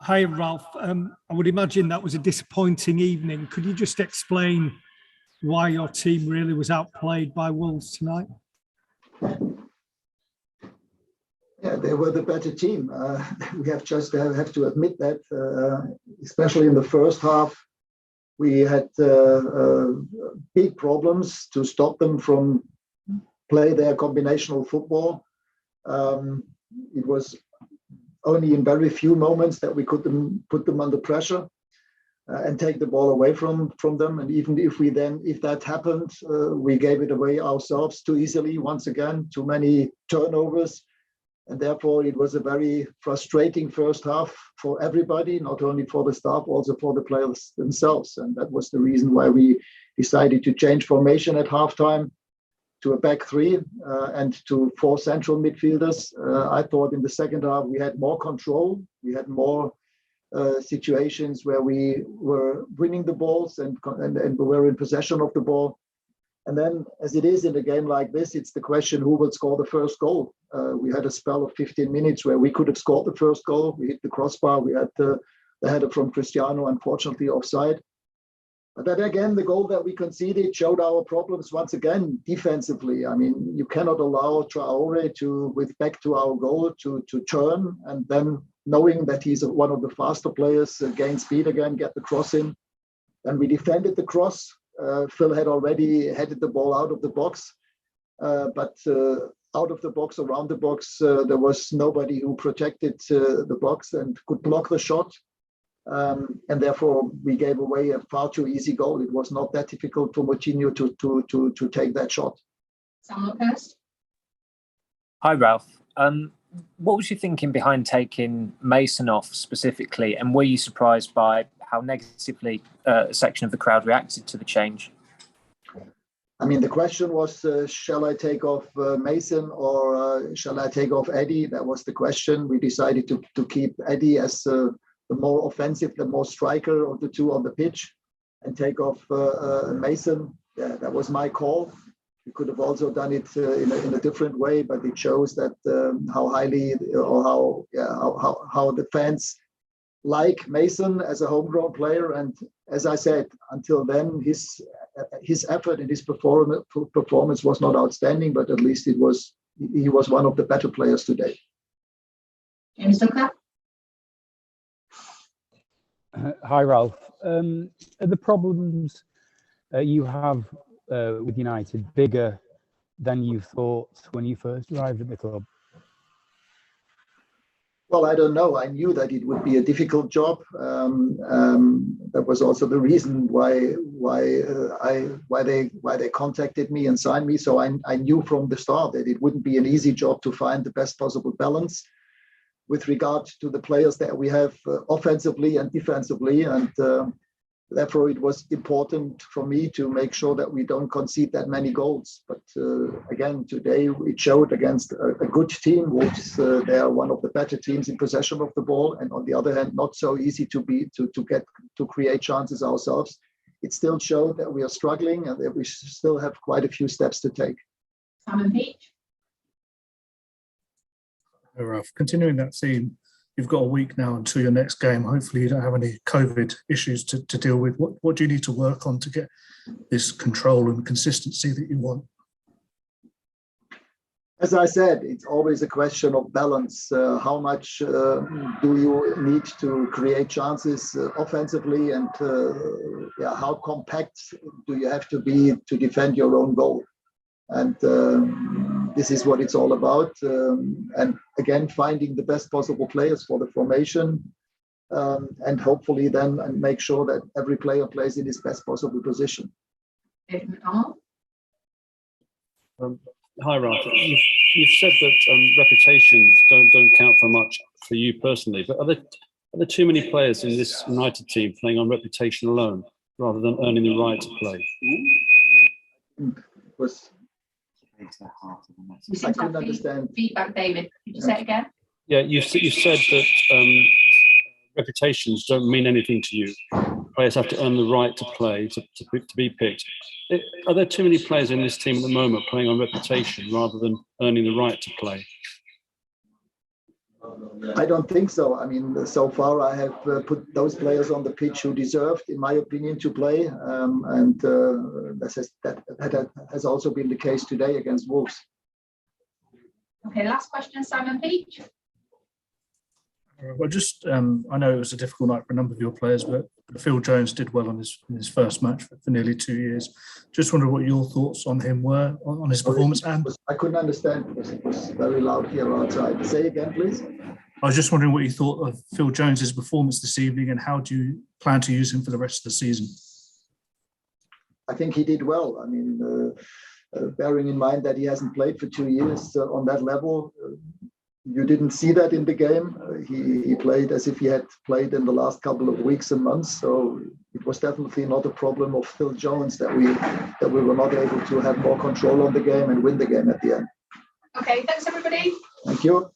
Hi, Ralf. I would imagine that was a disappointing evening. Could you just explain why your team really was outplayed by Wolves tonight? Yeah, they were the better team. We have to admit that, especially in the first half, we had big problems to stop them from play their combinational football. It was only in very few moments that we could put them under pressure and take the ball away from them. And even if that happened, we gave it away ourselves too easily. Once again, too many turnovers. And therefore, it was a very frustrating first half for everybody, not only for the staff, also for the players themselves. And that was the reason why we decided to change formation at halftime to a back three and to 4 central midfielders. I thought in the second half we had more control. We had more situations where we were winning the balls and we were in possession of the ball. And then, as it is in a game like this, it's the question who will score the first goal. We had a spell of 15 minutes where we could have scored the first goal. We hit the crossbar. We had the header from Cristiano, unfortunately offside. But then again, the goal that we conceded showed our problems once again defensively. I mean, you cannot allow Traore with back to our goal to turn and then knowing that he's one of the faster players, gain speed again, get the cross in. Then we defended the cross. Phil had already headed the ball out of the box, but out of the box, around the box, there was nobody who protected the box and could block the shot. And therefore, we gave away a far too easy goal. It was not that difficult for Moutinho to take that shot. Someone first. Hi, Ralf. What was you thinking behind taking Mason off specifically, and were you surprised by how negatively a section of the crowd reacted to the change? I mean, the question was, shall I take off Mason or shall I take off Eddie? That was the question. We decided to keep Eddie as the more offensive, the more striker of the two on the pitch and take off Mason. Yeah, that was my call. We could have also done it in a different way, but it shows that how highly or how the fans like Mason as a homegrown player. And as I said, until then, his effort and his performance was not outstanding, but at least he was one of the better players today. James Ducker. Hi, Ralf. Are the problems you have with United bigger than you thought when you first arrived at the club? Well, I don't know. I knew that it would be a difficult job. That was also the reason why they contacted me and signed me. So I knew from the start that it wouldn't be an easy job to find the best possible balance with regard to the players that we have offensively and defensively. And therefore, it was important for me to make sure that we don't concede that many goals. But again, today it showed against a good team, which they are one of the better teams in possession of the ball, and on the other hand, not so easy to create chances ourselves. It still showed that we are struggling and that we still have quite a few steps to take. Simon Peach. Ralf, continuing that theme, you've got a week now until your next game. Hopefully you don't have any COVID issues to deal with. What do you need to work on to get this control and consistency that you want? As I said, it's always a question of balance. How much do you need to create chances offensively, and how compact do you have to be to defend your own goal? And this is what it's all about. And again, finding the best possible players for the formation, and hopefully then make sure that every player plays in his best possible position. Hi, Ralf. You've said that reputations don't count for much for you personally, but are there too many players in this United team playing on reputation alone rather than earning the right to play? I couldn't understand. Feedback, David. Could you say it again? Yeah, you said that reputations don't mean anything to you. Players have to earn the right to play, to be picked. Are there too many players in this team at the moment playing on reputation rather than earning the right to play? I don't think so. I mean, so far I have put those players on the pitch who deserved, in my opinion, to play, and that has also been the case today against Wolves. Okay, last question, Simon Peach. Well, just I know it was a difficult night for a number of your players, but Phil Jones did well on his first match for nearly 2 years. Just wonder what your thoughts on him were, on his performance. And I couldn't understand because it was very loud here outside. Say again, please. I was just wondering what you thought of Phil Jones's performance this evening, and how do you plan to use him for the rest of the season? I think he did well. I mean, bearing in mind that he hasn't played for 2 years on that level. You didn't see that in the game. He played as if he had played in the last couple of weeks and months. So it was definitely not a problem of Phil Jones that we were not able to have more control on the game and win the game at the end. Okay, thanks everybody. Thank you.